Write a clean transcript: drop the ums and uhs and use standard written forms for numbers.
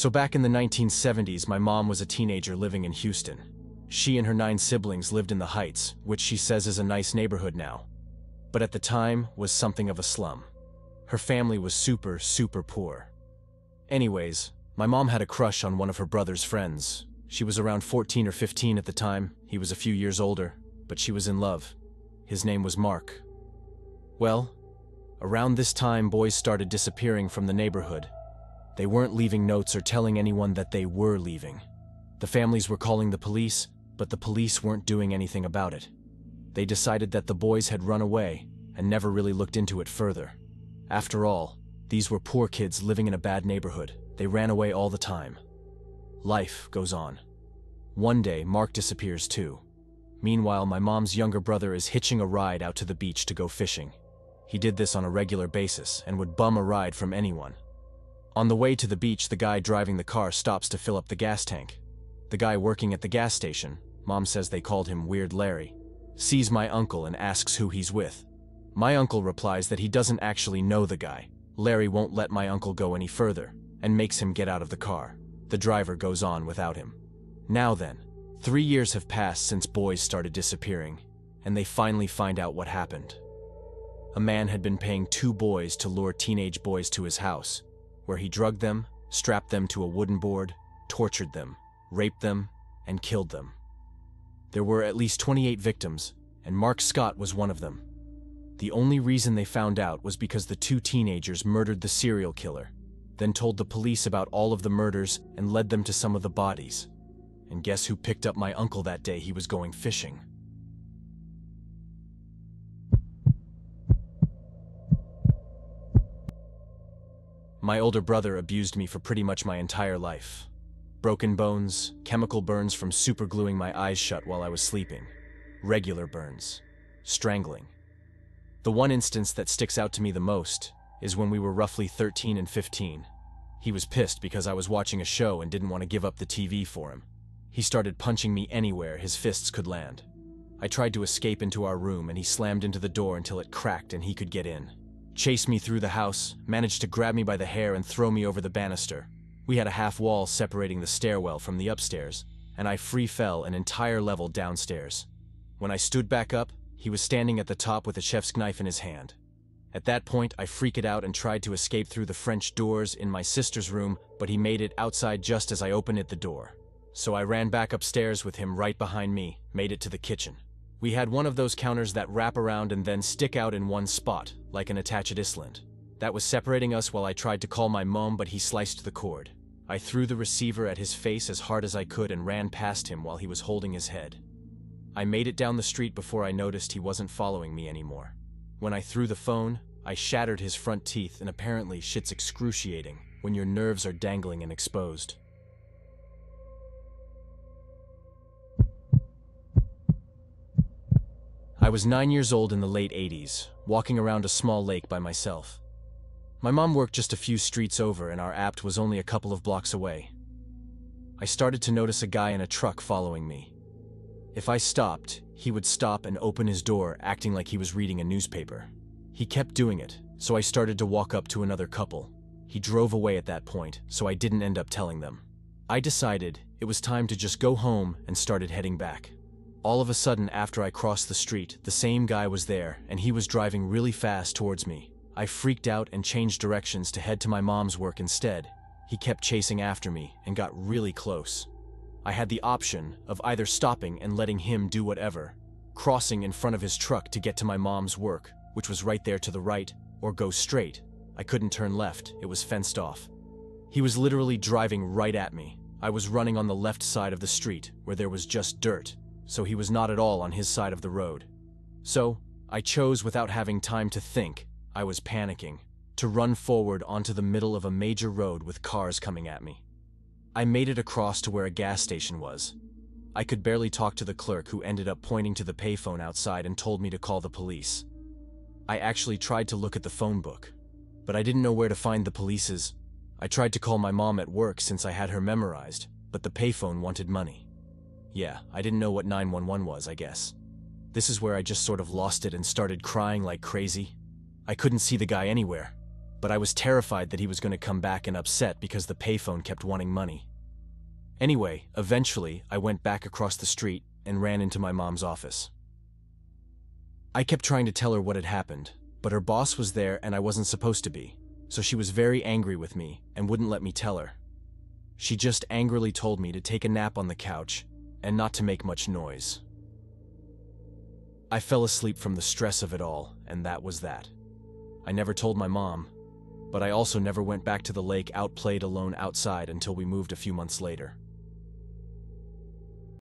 So back in the 1970s, my mom was a teenager living in Houston. She and her 9 siblings lived in the Heights, which she says is a nice neighborhood now, but at the time was something of a slum. Her family was super poor. Anyways, my mom had a crush on one of her brother's friends. She was around 14 or 15 at the time. He was a few years older, but she was in love. His name was Mark. Well, around this time, boys started disappearing from the neighborhood. They weren't leaving notes or telling anyone that they were leaving. The families were calling the police, but the police weren't doing anything about it. They decided that the boys had run away and never really looked into it further. After all, these were poor kids living in a bad neighborhood. They ran away all the time. Life goes on. One day, Mark disappears too. Meanwhile, my mom's younger brother is hitching a ride out to the beach to go fishing. He did this on a regular basis and would bum a ride from anyone. On the way to the beach, the guy driving the car stops to fill up the gas tank. The guy working at the gas station, Mom says they called him Weird Larry, sees my uncle and asks who he's with. My uncle replies that he doesn't actually know the guy. Larry won't let my uncle go any further and makes him get out of the car. The driver goes on without him. Now then, 3 years have passed since boys started disappearing, and they finally find out what happened. A man had been paying 2 boys to lure teenage boys to his house, where he drugged them, strapped them to a wooden board, tortured them, raped them, and killed them. There were at least 28 victims, and Mark Scott was one of them. The only reason they found out was because the 2 teenagers murdered the serial killer, then told the police about all of the murders and led them to some of the bodies. And guess who picked up my uncle that day he was going fishing? My older brother abused me for pretty much my entire life. Broken bones, chemical burns from supergluing my eyes shut while I was sleeping, regular burns, strangling. The one instance that sticks out to me the most is when we were roughly 13 and 15. He was pissed because I was watching a show and didn't want to give up the TV for him. He started punching me anywhere his fists could land. I tried to escape into our room and he slammed into the door until it cracked and he could get in. Chased me through the house, managed to grab me by the hair and throw me over the banister. We had a half wall separating the stairwell from the upstairs, and I free fell an entire level downstairs. When I stood back up, he was standing at the top with a chef's knife in his hand. At that point, I freaked out and tried to escape through the French doors in my sister's room, but he made it outside just as I opened the door. So I ran back upstairs with him right behind me, made it to the kitchen. We had one of those counters that wrap around and then stick out in one spot, like an attached island. That was separating us while I tried to call my mom, but he sliced the cord. I threw the receiver at his face as hard as I could and ran past him while he was holding his head. I made it down the street before I noticed he wasn't following me anymore. When I threw the phone, I shattered his front teeth, and apparently shit's excruciating when your nerves are dangling and exposed. I was 9 years old in the late 80s, walking around a small lake by myself. My mom worked just a few streets over and our apt was only a couple of blocks away. I started to notice a guy in a truck following me. If I stopped, he would stop and open his door, acting like he was reading a newspaper. He kept doing it, so I started to walk up to another couple. He drove away at that point, so I didn't end up telling them. I decided it was time to just go home and started heading back. All of a sudden, after I crossed the street, the same guy was there, and he was driving really fast towards me. I freaked out and changed directions to head to my mom's work instead. He kept chasing after me and got really close. I had the option of either stopping and letting him do whatever, crossing in front of his truck to get to my mom's work, which was right there to the right, or go straight. I couldn't turn left, it was fenced off. He was literally driving right at me. I was running on the left side of the street, where there was just dirt, so he was not at all on his side of the road. So, I chose, without having time to think, I was panicking, to run forward onto the middle of a major road with cars coming at me. I made it across to where a gas station was. I could barely talk to the clerk, who ended up pointing to the payphone outside and told me to call the police. I actually tried to look at the phone book, but I didn't know where to find the police's. I tried to call my mom at work since I had her memorized, but the payphone wanted money. Yeah, I didn't know what 911 was, I guess. This is where I just sort of lost it and started crying like crazy. I couldn't see the guy anywhere. but I was terrified that he was going to come back and upset because the payphone kept wanting money. Anyway, eventually, I went back across the street and ran into my mom's office. I kept trying to tell her what had happened, but her boss was there and I wasn't supposed to be, so she was very angry with me and wouldn't let me tell her. She just angrily told me to take a nap on the couch and not to make much noise. I fell asleep from the stress of it all, and that was that. I never told my mom, but I also never went back to the lake outplayed alone outside until we moved a few months later.